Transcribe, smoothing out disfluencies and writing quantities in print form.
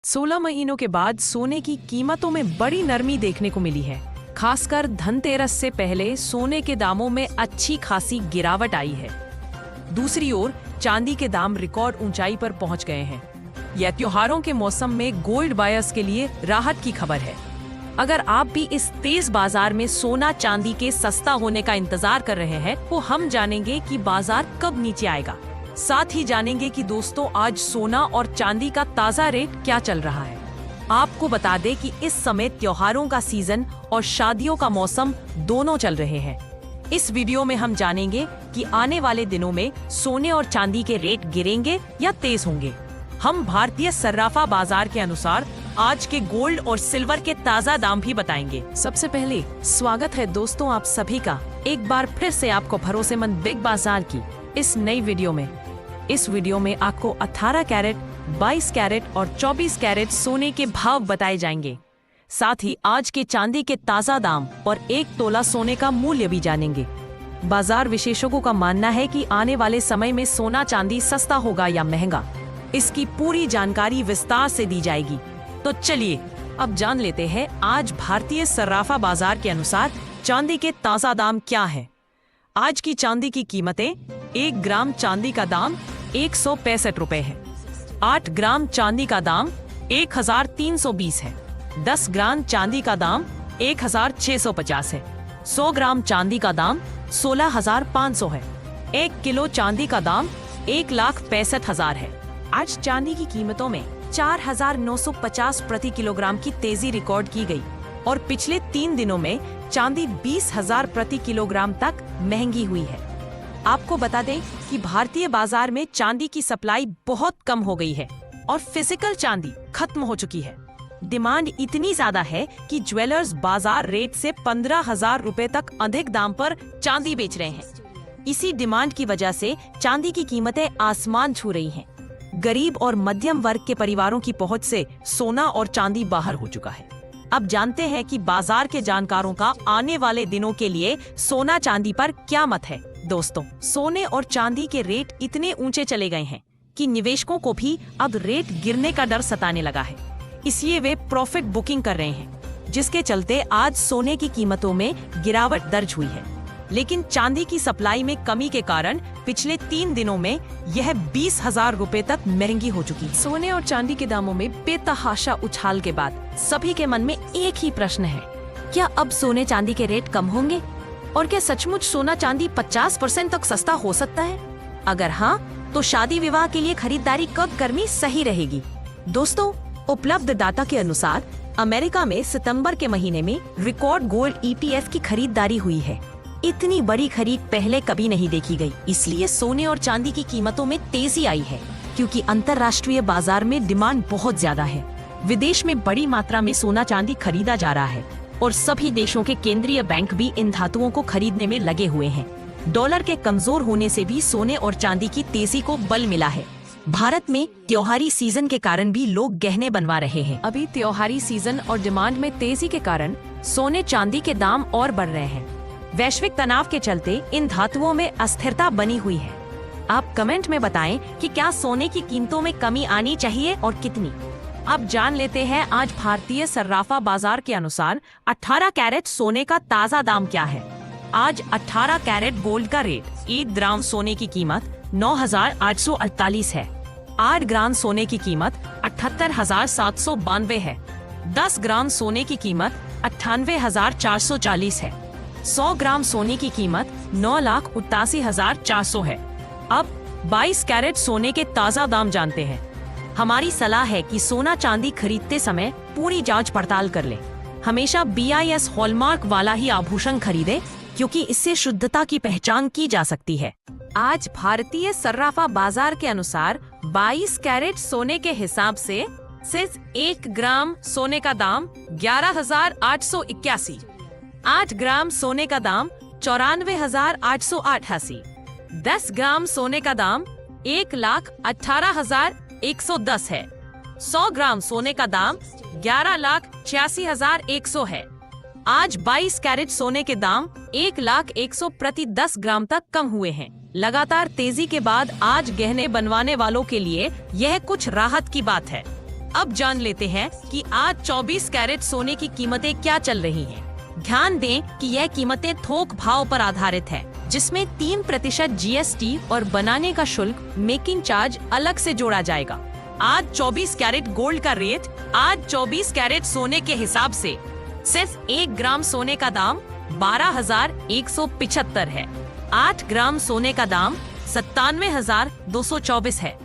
16 महीनों के बाद सोने की कीमतों में बड़ी नरमी देखने को मिली है। खासकर धनतेरस से पहले सोने के दामों में अच्छी खासी गिरावट आई है। दूसरी ओर चांदी के दाम रिकॉर्ड ऊंचाई पर पहुंच गए हैं। यह त्योहारों के मौसम में गोल्ड बायर्स के लिए राहत की खबर है। अगर आप भी इस तेज बाजार में सोना चांदी के सस्ता होने का इंतजार कर रहे हैं, तो हम जानेंगे कि बाजार कब नीचे आएगा। साथ ही जानेंगे कि दोस्तों आज सोना और चांदी का ताजा रेट क्या चल रहा है। आपको बता दें कि इस समय त्योहारों का सीजन और शादियों का मौसम दोनों चल रहे हैं। इस वीडियो में हम जानेंगे कि आने वाले दिनों में सोने और चांदी के रेट गिरेंगे या तेज होंगे। हम भारतीय सर्राफा बाजार के अनुसार आज के गोल्ड और सिल्वर के ताजा दाम भी बताएंगे। सबसे पहले स्वागत है दोस्तों आप सभी का एक बार फिर से आपको भरोसेमंद बिग बाजार की इस नई वीडियो में। इस वीडियो में आपको 18 कैरेट, 22 कैरेट और 24 कैरेट सोने के भाव बताए जाएंगे। साथ ही आज के चांदी के ताजा दाम और 1 तोला सोने का मूल्य भी जानेंगे। बाजार विशेषज्ञों का मानना है कि आने वाले समय में सोना चांदी सस्ता होगा या महंगा, इसकी पूरी जानकारी विस्तार से दी जाएगी। तो चलिए अब जान लेते हैं आज भारतीय सर्राफा बाजार के अनुसार चांदी के ताजा दाम क्या है। आज की चांदी की कीमतें: 1 ग्राम चांदी का दाम 165 रुपए है। 8 ग्राम चांदी का दाम 1320 है। 10 ग्राम चांदी का दाम 1650 है। 100 ग्राम चांदी का दाम 16500 है। 1 किलो चांदी का दाम 1,65,000 है। आज चांदी की कीमतों में 4,950 प्रति किलोग्राम की तेजी रिकॉर्ड की गई और पिछले 3 दिनों में चांदी 20,000 प्रति किलोग्राम तक महंगी हुई है। आपको बता दें कि भारतीय बाजार में चांदी की सप्लाई बहुत कम हो गई है और फिजिकल चांदी खत्म हो चुकी है। डिमांड इतनी ज्यादा है कि ज्वेलर्स बाजार रेट से 15,000 रुपए तक अधिक दाम पर चांदी बेच रहे हैं। इसी डिमांड की वजह से चांदी की कीमतें आसमान छू रही हैं। गरीब और मध्यम वर्ग के परिवारों की पहुंच से सोना और चांदी बाहर हो चुका है। अब जानते हैं कि बाजार के जानकारों का आने वाले दिनों के लिए सोना चांदी पर क्या मत है। दोस्तों, सोने और चांदी के रेट इतने ऊंचे चले गए हैं कि निवेशकों को भी अब रेट गिरने का डर सताने लगा है। इसलिए वे प्रॉफिट बुकिंग कर रहे हैं, जिसके चलते आज सोने की कीमतों में गिरावट दर्ज हुई है। लेकिन चांदी की सप्लाई में कमी के कारण पिछले 3 दिनों में यह 20,000 रुपए तक महंगी हो चुकी है। सोने और चांदी के दामों में बेतहाशा उछाल के बाद सभी के मन में एक ही प्रश्न है, क्या अब सोने चांदी के रेट कम होंगे? और क्या सचमुच सोना चांदी 50% तक सस्ता हो सकता है? अगर हाँ, तो शादी विवाह के लिए खरीदारी कब करनी सही रहेगी? दोस्तों, उपलब्ध डाटा के अनुसार अमेरिका में सितंबर के महीने में रिकॉर्ड गोल्ड ETF की खरीदारी हुई है। इतनी बड़ी खरीद पहले कभी नहीं देखी गई। इसलिए सोने और चांदी की कीमतों में तेजी आई है, क्योंकि अंतर्राष्ट्रीय बाजार में डिमांड बहुत ज्यादा है। विदेश में बड़ी मात्रा में सोना चांदी खरीदा जा रहा है और सभी देशों के केंद्रीय बैंक भी इन धातुओं को खरीदने में लगे हुए हैं। डॉलर के कमजोर होने से भी सोने और चांदी की तेजी को बल मिला है। भारत में त्योहारी सीजन के कारण भी लोग गहने बनवा रहे हैं। अभी त्योहारी सीजन और डिमांड में तेजी के कारण सोने चांदी के दाम और बढ़ रहे हैं। वैश्विक तनाव के चलते इन धातुओं में अस्थिरता बनी हुई है। आप कमेंट में बताएं कि क्या सोने की कीमतों में कमी आनी चाहिए और कितनी। अब जान लेते हैं आज भारतीय सर्राफा बाजार के अनुसार 18 कैरेट सोने का ताजा दाम क्या है। आज 18 कैरेट गोल्ड का रेट: 1 ग्राम सोने की कीमत 9,848 है। 8 ग्राम सोने की कीमत 78,792 है। 10 ग्राम सोने की कीमत 98,440 है। 100 ग्राम सोने की कीमत 9,89,400 है। अब 22 कैरेट सोने के ताजा दाम जानते हैं। हमारी सलाह है कि सोना चांदी खरीदते समय पूरी जांच पड़ताल कर लें। हमेशा BIS हॉलमार्क वाला ही आभूषण खरीदें, क्योंकि इससे शुद्धता की पहचान की जा सकती है। आज भारतीय सर्राफा बाजार के अनुसार 22 कैरेट सोने के हिसाब से सिर्फ 1 ग्राम सोने का दाम 11,881। 8 ग्राम सोने का दाम 94,888। 10 ग्राम सोने का दाम 1,18,110 है। 100 ग्राम सोने का दाम 11,86,100 है। आज 22 कैरेट सोने के दाम 1,01,000 प्रति 10 ग्राम तक कम हुए हैं। लगातार तेजी के बाद आज गहने बनवाने वालों के लिए यह कुछ राहत की बात है। अब जान लेते हैं कि आज 24 कैरेट सोने की कीमतें क्या चल रही हैं। ध्यान दें कि यह कीमतें थोक भाव पर आधारित है, जिसमें 3% GST और बनाने का शुल्क मेकिंग चार्ज अलग से जोड़ा जाएगा। आज 24 कैरेट गोल्ड का रेट आज 24 कैरेट सोने के हिसाब से सिर्फ 1 ग्राम सोने का दाम 12,175 है। 8 ग्राम सोने का दाम 97,224 है।